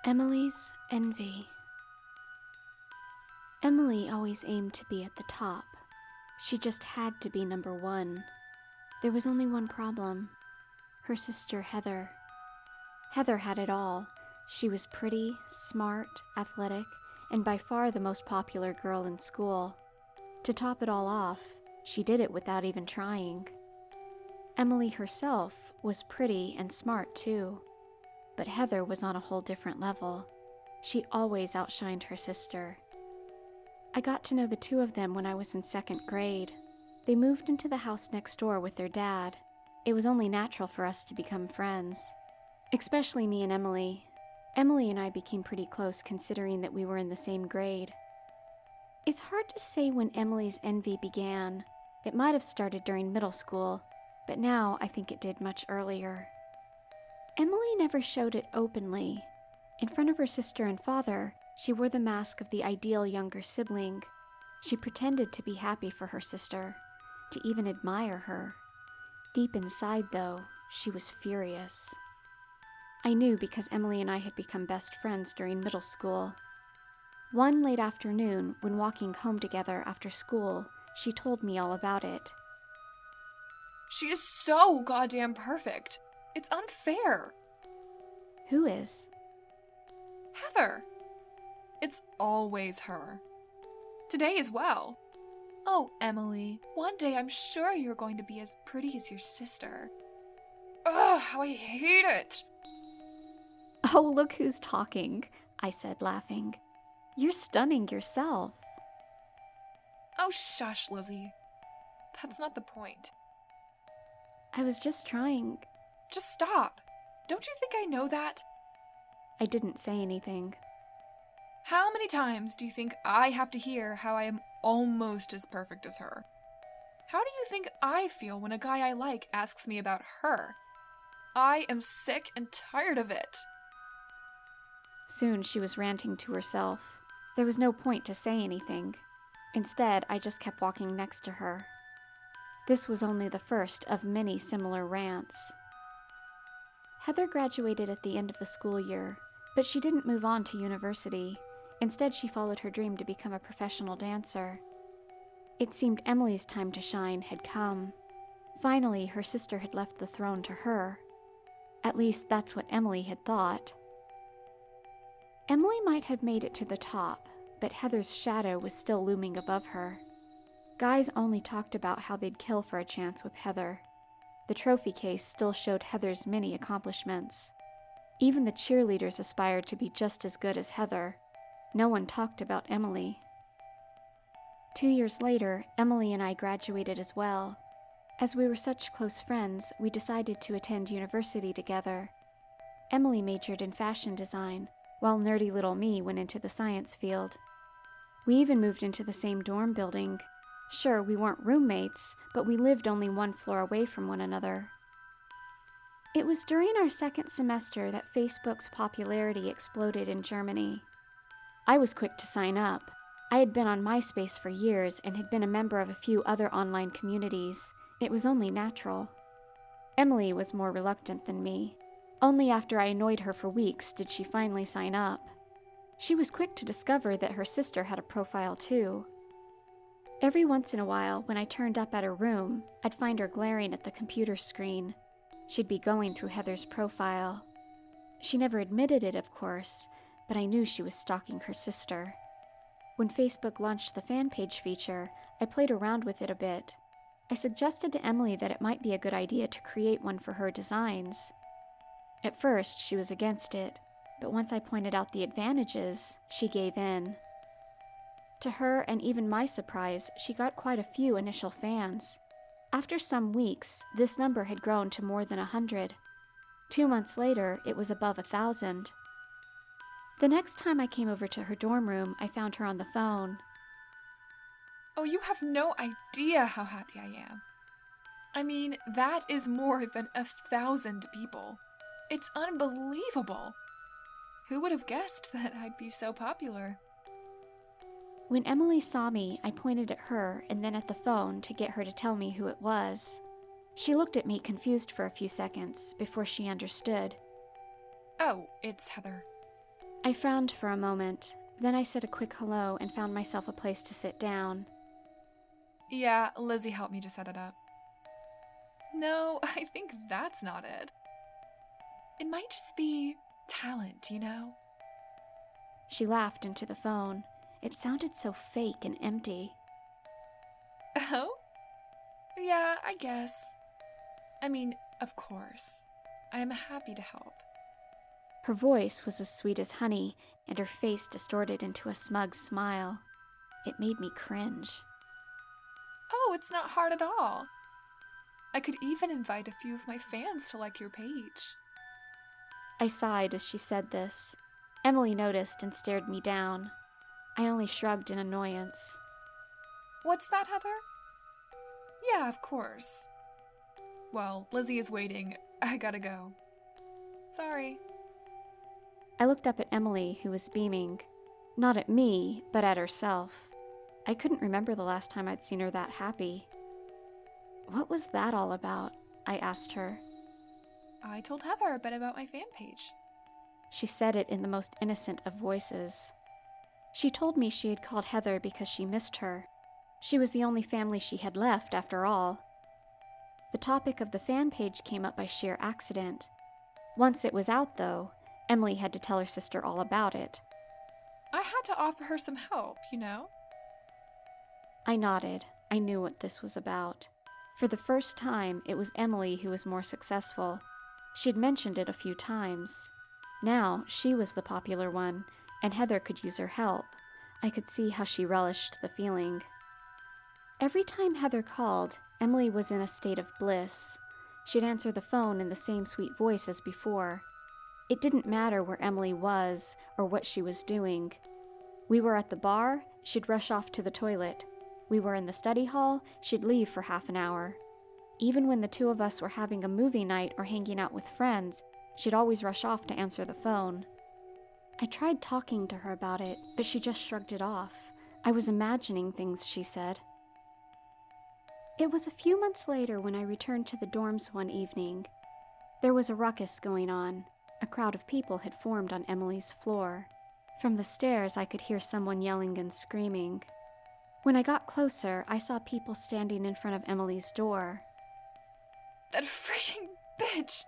Emily's envy. Emily always aimed to be at the top. She just had to be number one. There was only one problem. Her sister Heather. Heather had it all. She was pretty, smart, athletic, and by far the most popular girl in school. To top it all off, she did it without even trying. Emily herself was pretty and smart too. But Heather was on a whole different level. She always outshined her sister. I got to know the two of them when I was in second grade. They moved into the house next door with their dad. It was only natural for us to become friends. Especially me and Emily. Emily and I became pretty close considering that we were in the same grade. It's hard to say when Emily's envy began. It might have started during middle school, but now I think it did much earlier. Emily never showed it openly. In front of her sister and father, she wore the mask of the ideal younger sibling. She pretended to be happy for her sister, to even admire her. Deep inside, though, she was furious. I knew because Emily and I had become best friends during middle school. One late afternoon, when walking home together after school, she told me all about it. She is so goddamn perfect. It's unfair. Who is? Heather. It's always her. Today as well. Oh, Emily, one day I'm sure you're going to be as pretty as your sister. Ugh, how I hate it. Oh, look who's talking, I said, laughing. You're stunning yourself. Oh, shush, Lizzie. That's not the point. I was just trying. Just stop. Don't you think I know that? I didn't say anything. How many times do you think I have to hear how I am almost as perfect as her? How do you think I feel when a guy I like asks me about her? I am sick and tired of it. Soon she was ranting to herself. There was no point to say anything. Instead, I just kept walking next to her. This was only the first of many similar rants. Heather graduated at the end of the school year, but she didn't move on to university. Instead, she followed her dream to become a professional dancer. It seemed Emily's time to shine had come. Finally, her sister had left the throne to her. At least that's what Emily had thought. Emily might have made it to the top, but Heather's shadow was still looming above her. Guys only talked about how they'd kill for a chance with Heather. The trophy case still showed Heather's many accomplishments. Even the cheerleaders aspired to be just as good as Heather. No one talked about Emily. 2 years later, Emily and I graduated as well. As we were such close friends, we decided to attend university together. Emily majored in fashion design, while nerdy little me went into the science field. We even moved into the same dorm building. Sure, we weren't roommates, but we lived only one floor away from one another. It was during our second semester that Facebook's popularity exploded in Germany. I was quick to sign up. I had been on MySpace for years and had been a member of a few other online communities. It was only natural. Emily was more reluctant than me. Only after I annoyed her for weeks did she finally sign up. She was quick to discover that her sister had a profile too. Every once in a while, when I turned up at her room, I'd find her glaring at the computer screen. She'd be going through Heather's profile. She never admitted it, of course, but I knew she was stalking her sister. When Facebook launched the fan page feature, I played around with it a bit. I suggested to Emily that it might be a good idea to create one for her designs. At first, she was against it, but once I pointed out the advantages, she gave in. To her, and even my surprise, she got quite a few initial fans. After some weeks, this number had grown to more than 100. 2 months later, it was above 1,000. The next time I came over to her dorm room, I found her on the phone. Oh, you have no idea how happy I am. I mean, that is more than 1,000 people. It's unbelievable. Who would have guessed that I'd be so popular? When Emily saw me, I pointed at her and then at the phone to get her to tell me who it was. She looked at me confused for a few seconds before she understood. Oh, it's Heather. I frowned for a moment. Then I said a quick hello and found myself a place to sit down. Yeah, Lizzie helped me to set it up. No, I think that's not it. It might just be talent, you know? She laughed into the phone. It sounded so fake and empty. Oh? Yeah, I guess. I mean, of course. I am happy to help. Her voice was as sweet as honey, and her face distorted into a smug smile. It made me cringe. Oh, it's not hard at all. I could even invite a few of my fans to like your page. I sighed as she said this. Emily noticed and stared me down. I only shrugged in annoyance. What's that, Heather? Yeah, of course. Well, Lizzie is waiting. I gotta go. Sorry. I looked up at Emily, who was beaming. Not at me, but at herself. I couldn't remember the last time I'd seen her that happy. What was that all about? I asked her. I told Heather a bit about my fan page. She said it in the most innocent of voices. She told me she had called Heather because she missed her. She was the only family she had left, after all. The topic of the fan page came up by sheer accident. Once it was out, though, Emily had to tell her sister all about it. I had to offer her some help, you know? I nodded. I knew what this was about. For the first time, it was Emily who was more successful. She'd mentioned it a few times. Now, she was the popular one, and Heather could use her help. I could see how she relished the feeling. Every time Heather called, Emily was in a state of bliss. She'd answer the phone in the same sweet voice as before. It didn't matter where Emily was or what she was doing. We were at the bar, she'd rush off to the toilet. We were in the study hall, she'd leave for half an hour. Even when the two of us were having a movie night or hanging out with friends, she'd always rush off to answer the phone. I tried talking to her about it, but she just shrugged it off. I was imagining things, she said. It was a few months later when I returned to the dorms one evening. There was a ruckus going on. A crowd of people had formed on Emily's floor. From the stairs, I could hear someone yelling and screaming. When I got closer, I saw people standing in front of Emily's door. That freaking bitch!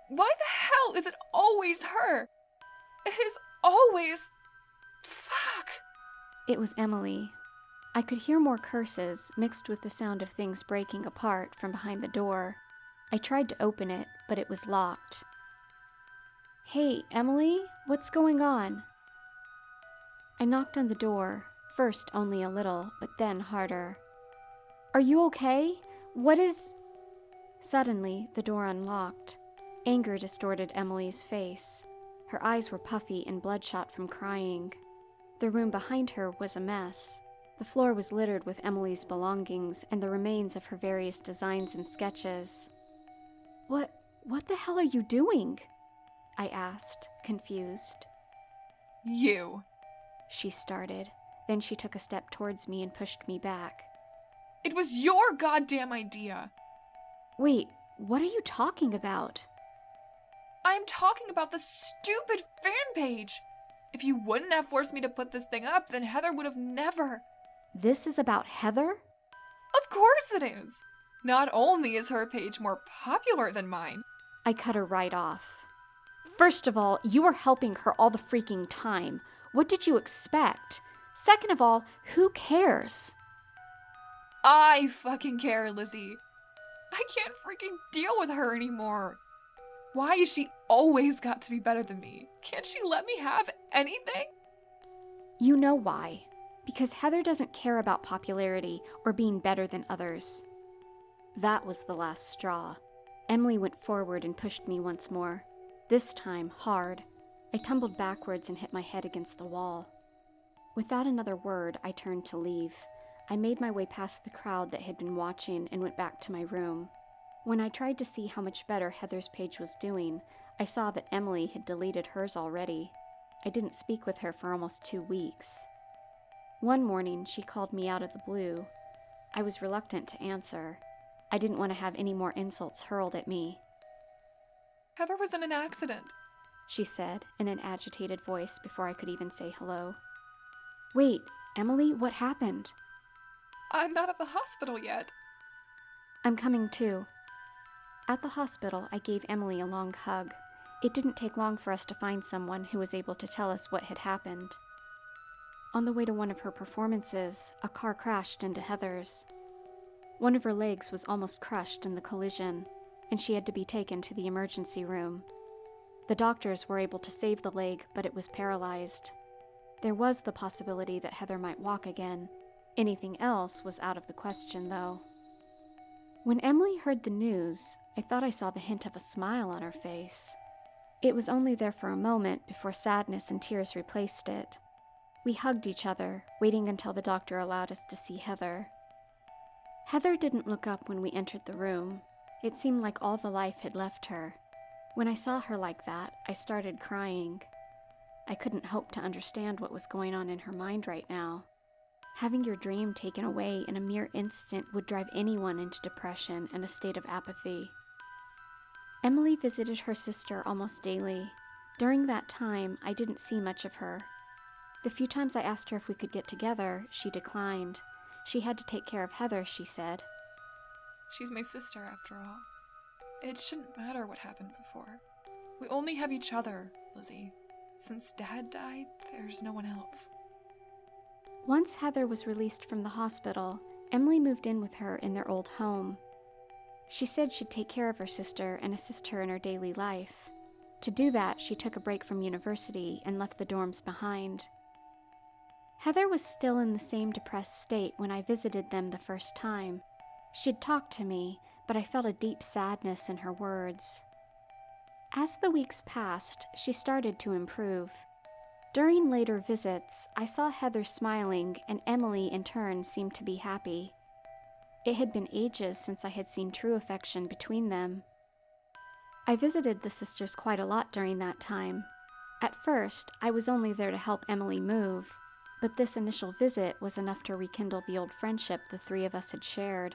Why the hell is it always her? It is always... Fuck! It was Emily. I could hear more curses, mixed with the sound of things breaking apart from behind the door. I tried to open it, but it was locked. Hey, Emily, what's going on? I knocked on the door, first only a little, but then harder. Are you okay? What is... Suddenly, the door unlocked. Anger distorted Emily's face. Her eyes were puffy and bloodshot from crying. The room behind her was a mess. The floor was littered with Emily's belongings and the remains of her various designs and sketches. What the hell are you doing? I asked, confused. You. She started. Then she took a step towards me and pushed me back. It was your goddamn idea. Wait, what are you talking about? I'm talking about the stupid fan page. If you wouldn't have forced me to put this thing up, then Heather would have never... This is about Heather? Of course it is. Not only is her page more popular than mine. I cut her right off. First of all, you were helping her all the freaking time. What did you expect? Second of all, who cares? I fucking care, Lizzie. I can't freaking deal with her anymore. Why has she always got to be better than me? Can't she let me have anything? You know why. Because Heather doesn't care about popularity or being better than others. That was the last straw. Emily went forward and pushed me once more. This time, hard. I tumbled backwards and hit my head against the wall. Without another word, I turned to leave. I made my way past the crowd that had been watching and went back to my room. When I tried to see how much better Heather's page was doing, I saw that Emily had deleted hers already. I didn't speak with her for almost 2 weeks. One morning, she called me out of the blue. I was reluctant to answer. I didn't want to have any more insults hurled at me. Heather was in an accident. she said in an agitated voice before I could even say hello. Wait, Emily, what happened? I'm not at the hospital yet. I'm coming too. At the hospital, I gave Emily a long hug. It didn't take long for us to find someone who was able to tell us what had happened. On the way to one of her performances, a car crashed into Heather's. One of her legs was almost crushed in the collision, and she had to be taken to the emergency room. The doctors were able to save the leg, but it was paralyzed. There was the possibility that Heather might walk again. Anything else was out of the question, though. When Emily heard the news, I thought I saw the hint of a smile on her face. It was only there for a moment before sadness and tears replaced it. We hugged each other, waiting until the doctor allowed us to see Heather. Heather didn't look up when we entered the room. It seemed like all the life had left her. When I saw her like that, I started crying. I couldn't hope to understand what was going on in her mind right now. Having your dream taken away in a mere instant would drive anyone into depression and a state of apathy. Emily visited her sister almost daily. During that time, I didn't see much of her. The few times I asked her if we could get together, she declined. She had to take care of Heather, she said. She's my sister, after all. It shouldn't matter what happened before. We only have each other, Lizzie. Since Dad died, there's no one else. Once Heather was released from the hospital, Emily moved in with her in their old home. She said she'd take care of her sister and assist her in her daily life. To do that, she took a break from university and left the dorms behind. Heather was still in the same depressed state when I visited them the first time. She'd talked to me, but I felt a deep sadness in her words. As the weeks passed, she started to improve. During later visits, I saw Heather smiling, and Emily, in turn, seemed to be happy. It had been ages since I had seen true affection between them. I visited the sisters quite a lot during that time. At first, I was only there to help Emily move, but this initial visit was enough to rekindle the old friendship the three of us had shared.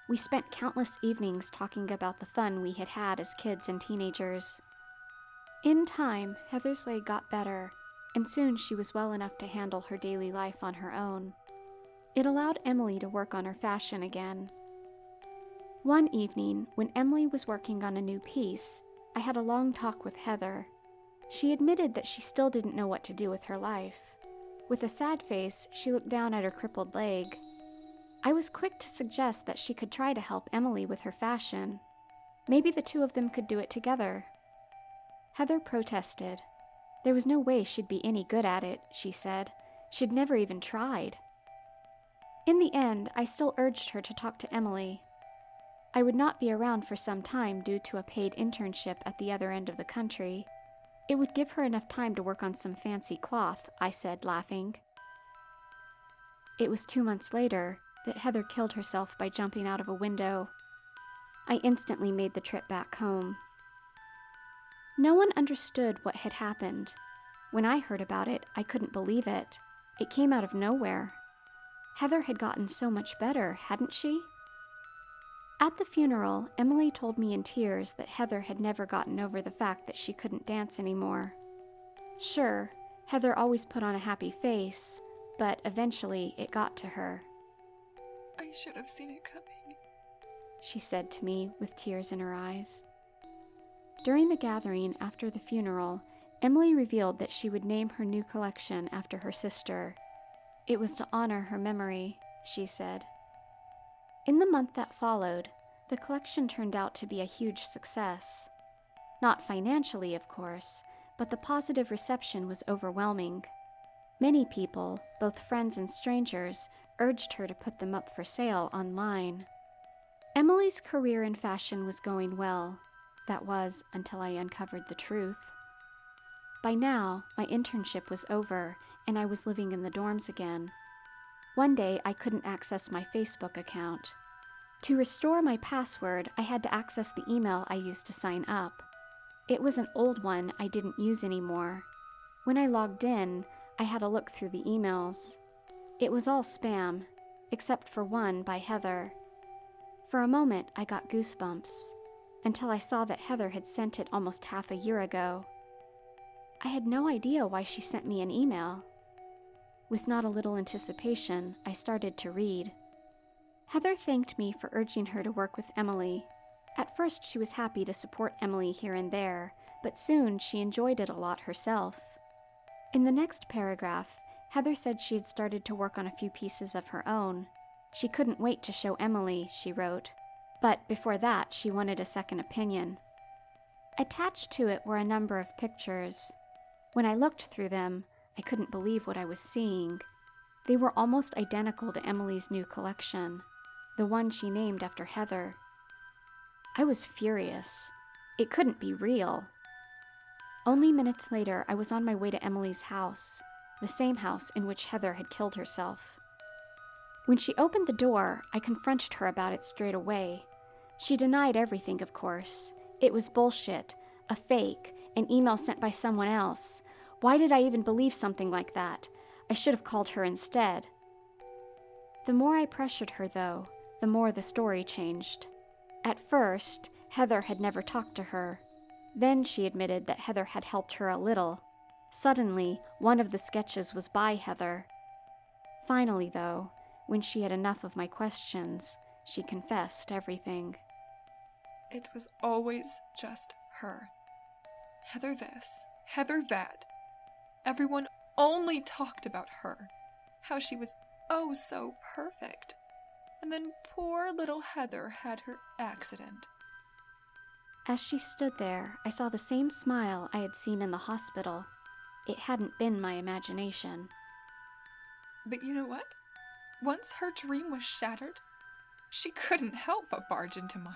We spent countless evenings talking about the fun we had had as kids and teenagers. In time, Heather's leg got better, and soon she was well enough to handle her daily life on her own. It allowed Emily to work on her fashion again. One evening, when Emily was working on a new piece, I had a long talk with Heather. She admitted that she still didn't know what to do with her life. With a sad face, she looked down at her crippled leg. I was quick to suggest that she could try to help Emily with her fashion. Maybe the two of them could do it together. Heather protested. There was no way she'd be any good at it, she said. She'd never even tried. In the end, I still urged her to talk to Emily. I would not be around for some time due to a paid internship at the other end of the country. It would give her enough time to work on some fancy cloth, I said, laughing. It was 2 months later that Heather killed herself by jumping out of a window. I instantly made the trip back home. No one understood what had happened. When I heard about it, I couldn't believe it. It came out of nowhere. Heather had gotten so much better, hadn't she? At the funeral, Emily told me in tears that Heather had never gotten over the fact that she couldn't dance anymore. Sure, Heather always put on a happy face, but eventually it got to her. I should have seen it coming, she said to me with tears in her eyes. During the gathering after the funeral, Emily revealed that she would name her new collection after her sister. It was to honor her memory, she said. In the month that followed, the collection turned out to be a huge success. Not financially, of course, but the positive reception was overwhelming. Many people, both friends and strangers, urged her to put them up for sale online. Emily's career in fashion was going well. That was until I uncovered the truth. By now, my internship was over, and I was living in the dorms again. One day, I couldn't access my Facebook account. To restore my password, I had to access the email I used to sign up. It was an old one I didn't use anymore. When I logged in, I had a look through the emails. It was all spam, except for one by Heather. For a moment, I got goosebumps, until I saw that Heather had sent it almost half a year ago. I had no idea why she sent me an email. With not a little anticipation, I started to read. Heather thanked me for urging her to work with Emily. At first, she was happy to support Emily here and there, but soon she enjoyed it a lot herself. In the next paragraph, Heather said she had started to work on a few pieces of her own. She couldn't wait to show Emily, she wrote. But before that, she wanted a second opinion. Attached to it were a number of pictures. When I looked through them, I couldn't believe what I was seeing. They were almost identical to Emily's new collection, the one she named after Heather. I was furious. It couldn't be real. Only minutes later, I was on my way to Emily's house, the same house in which Heather had killed herself. When she opened the door, I confronted her about it straight away. She denied everything, of course. It was bullshit, a fake, an email sent by someone else. Why did I even believe something like that? I should have called her instead. The more I pressured her, though, the more the story changed. At first, Heather had never talked to her. Then she admitted that Heather had helped her a little. Suddenly, one of the sketches was by Heather. Finally, though, when she had enough of my questions, she confessed everything. It was always just her. Heather this, Heather that. Everyone only talked about her. How she was oh so perfect. And then poor little Heather had her accident. As she stood there, I saw the same smile I had seen in the hospital. It hadn't been my imagination. But you know what? Once her dream was shattered, she couldn't help but barge into mine.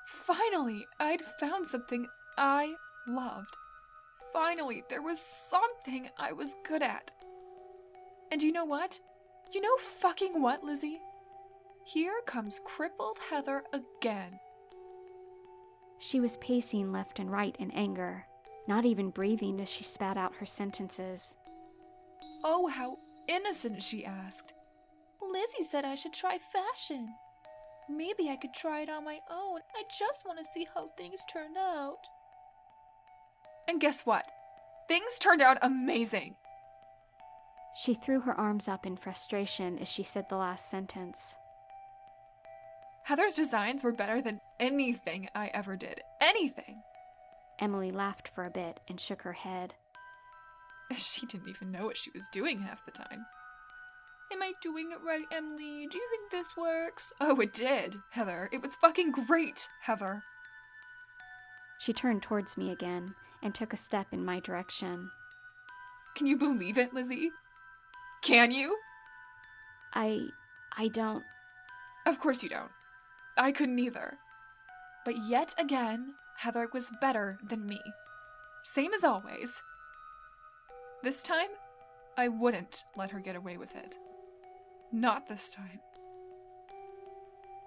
Finally, I'd found something I loved. Finally, there was something I was good at. And you know what? You know fucking what, Lizzie? Here comes crippled Heather again. She was pacing left and right in anger, not even breathing as she spat out her sentences. Oh, how innocent, she asked. Lizzie said I should try fashion. Maybe I could try it on my own. I just want to see how things turned out. And guess what? Things turned out amazing. She threw her arms up in frustration as she said the last sentence. Heather's designs were better than anything I ever did. Anything. Emily laughed for a bit and shook her head. She didn't even know what she was doing half the time. Am I doing it right, Emily? Do you think this works? Oh, it did, Heather. It was fucking great, Heather. She turned towards me again and took a step in my direction. Can you believe it, Lizzie? Can you? I don't... Of course you don't. I couldn't either. But yet again, Heather was better than me. Same as always. This time, I wouldn't let her get away with it. Not this time.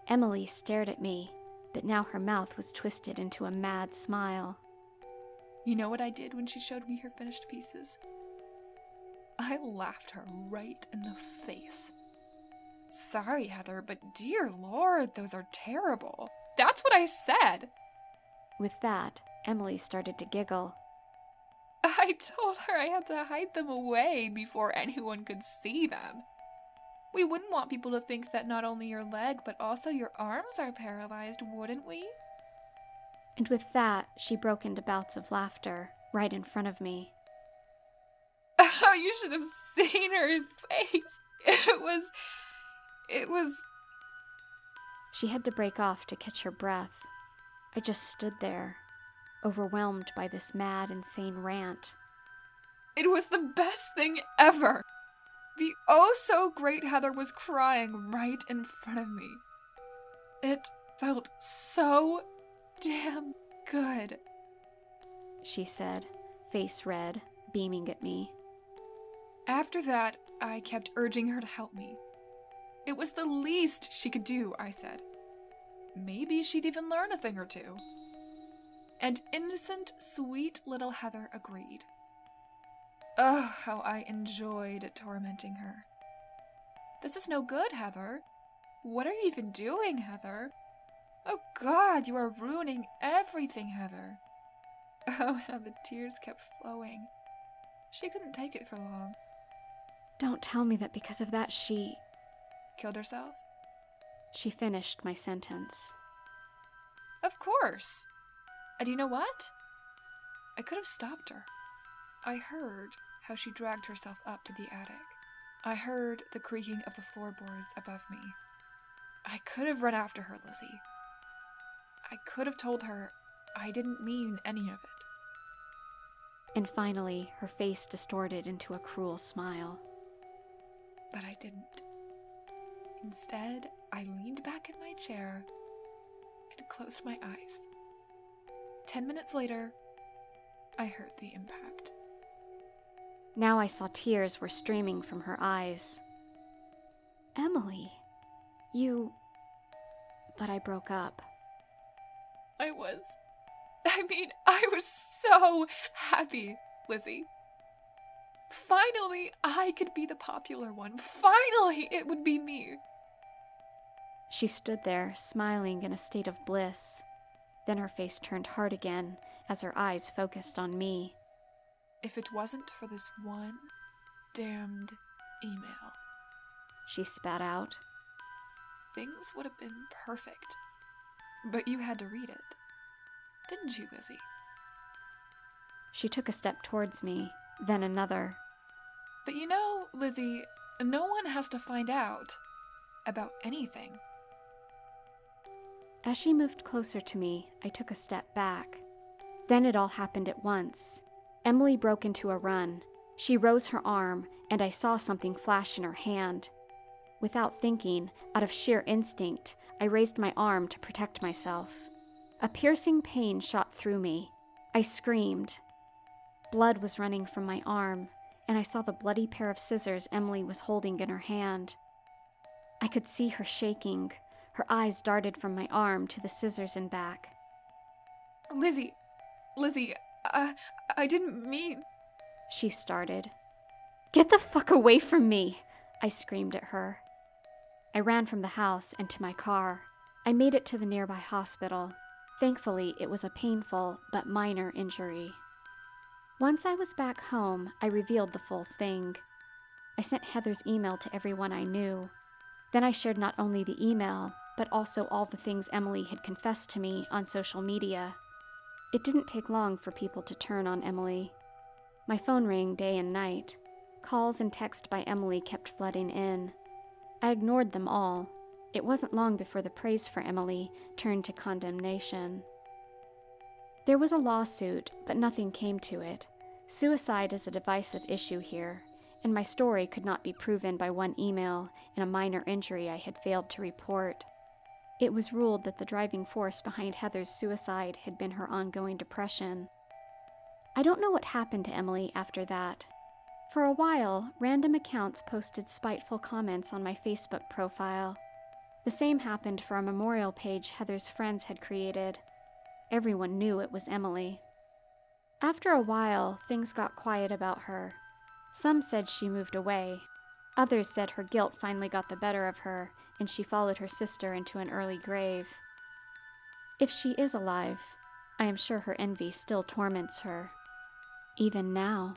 Emily stared at me, but now her mouth was twisted into a mad smile. You know what I did when she showed me her finished pieces? I laughed her right in the face. Sorry, Heather, but dear Lord, those are terrible. That's what I said. With that, Emily started to giggle. I told her I had to hide them away before anyone could see them. We wouldn't want people to think that not only your leg, but also your arms are paralyzed, wouldn't we? And with that, she broke into bouts of laughter right in front of me. Oh, you should have seen her face. It was... She had to break off to catch her breath. I just stood there, overwhelmed by this mad, insane rant. It was the best thing ever. The oh-so-great Heather was crying right in front of me. It felt so damn good, she said, face red, beaming at me. After that, I kept urging her to help me. It was the least she could do, I said. Maybe she'd even learn a thing or two. And innocent, sweet little Heather agreed. Oh, how I enjoyed tormenting her. This is no good, Heather. What are you even doing, Heather? Oh God, you are ruining everything, Heather. Oh, how the tears kept flowing. She couldn't take it for long. Don't tell me that because of that she Killed herself? She finished my sentence. Of course. And you know what? I could have stopped her. I heard how she dragged herself up to the attic. I heard the creaking of the floorboards above me. I could have run after her, Lizzie. I could have told her I didn't mean any of it. And finally, her face distorted into a cruel smile. But I didn't. Instead, I leaned back in my chair and closed my eyes. 10 minutes later, I heard the impact. Now I saw tears were streaming from her eyes. Emily, you... But I broke up. I was so happy, Lizzie. Finally, I could be the popular one. Finally, it would be me. She stood there, smiling in a state of bliss. Then her face turned hard again as her eyes focused on me. If it wasn't for this one damned email, she spat out, things would have been perfect. But you had to read it. Didn't you, Lizzie? She took a step towards me, then another. But you know, Lizzie, no one has to find out about anything. As she moved closer to me, I took a step back. Then it all happened at once. Emily broke into a run. She rose her arm, and I saw something flash in her hand. Without thinking, out of sheer instinct, I raised my arm to protect myself. A piercing pain shot through me. I screamed. Blood was running from my arm, and I saw the bloody pair of scissors Emily was holding in her hand. I could see her shaking. Her eyes darted from my arm to the scissors and back. Lizzie, I didn't mean... She started. Get the fuck away from me, I screamed at her. I ran from the house and to my car. I made it to the nearby hospital. Thankfully, it was a painful but minor injury. Once I was back home, I revealed the full thing. I sent Heather's email to everyone I knew. Then I shared not only the email, but also all the things Emily had confessed to me on social media. It didn't take long for people to turn on Emily. My phone rang day and night. Calls and texts by Emily kept flooding in. I ignored them all. It wasn't long before the praise for Emily turned to condemnation. There was a lawsuit, but nothing came to it. Suicide is a divisive issue here, and my story could not be proven by one email and a minor injury I had failed to report. It was ruled that the driving force behind Heather's suicide had been her ongoing depression. I don't know what happened to Emily after that. For a while, random accounts posted spiteful comments on my Facebook profile. The same happened for a memorial page Heather's friends had created. Everyone knew it was Emily. After a while, things got quiet about her. Some said she moved away. Others said her guilt finally got the better of her, and she followed her sister into an early grave. If she is alive, I am sure her envy still torments her. Even now.